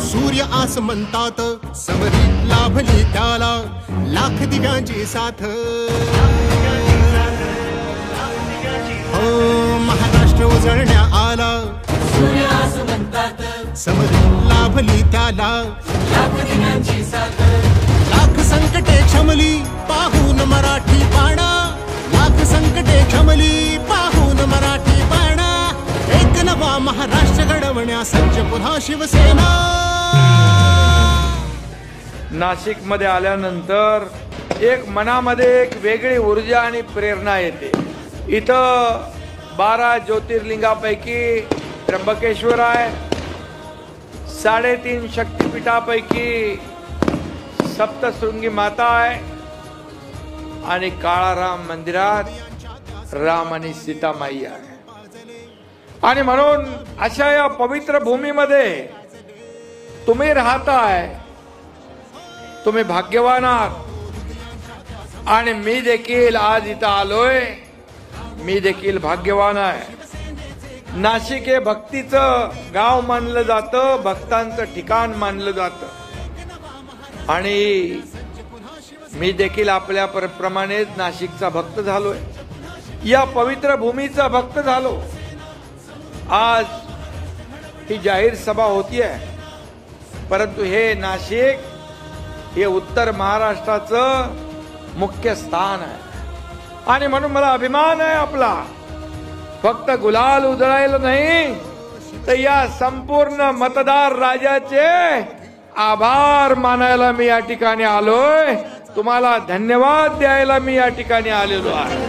सूर्य आस म्हणतात समरी लाभली त्याला लाख दिव्यांची साथ। हो महाराष्ट्र उजळण्या आला सूर्य आस म्हणतात समरी लाभली त्याला लाख दिव्यांची साथ। लाख संकटे क्षमली पाहून मराठी बाणा, लाख संकटे क्षमली पाहून मराठी बाणा। एक नवा महाराष्ट्र घडवण्या सज्ज पुन्हा शिवसेना। नाशिक मध्ये आल्यानंतर एक मनामध्ये एक वेगळी ऊर्जा आणि प्रेरणा येते। इथं 12 ज्योतिर्लिंगापैकी त्र्यंबकेश्वर आहे, 3.5 शक्तिपीठापैकी सप्तशृंगी माता आहे आणि काळाराम मंदिरात राम आणि सीतामाई आहे। आणि म्हणून अशा या पवित्र भूमीमध्ये तुम्ही राहताय, तुम्ही भाग्यवान आहात। आणि मी देखील आज इथं आलोय, मी देखील भाग्यवान आहे। नाशिक हे भक्तीचं गाव मानलं जातं, भक्तांचं ठिकाण मानलं जातं। आणि मी देखील आपल्या प्रमाणेच नाशिकचा भक्त झालोय, या पवित्र भूमीचा भक्त झालो। आज ही जाहीर सभा होतीये, परंतु हे नाशिक हे उत्तर महाराष्ट्राचं मुख्य स्थान आहे। आणि म्हणून मला अभिमान आहे आपला, फक्त गुलाल उधळायला नाही तर या संपूर्ण मतदार राजाचे आभार मानायला मी या ठिकाणी आलोय, तुम्हाला धन्यवाद द्यायला मी या ठिकाणी आलेलो आहे।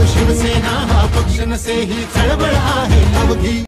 शिवसेना हा पक्ष नसे ही चळवळ आहे अवघी।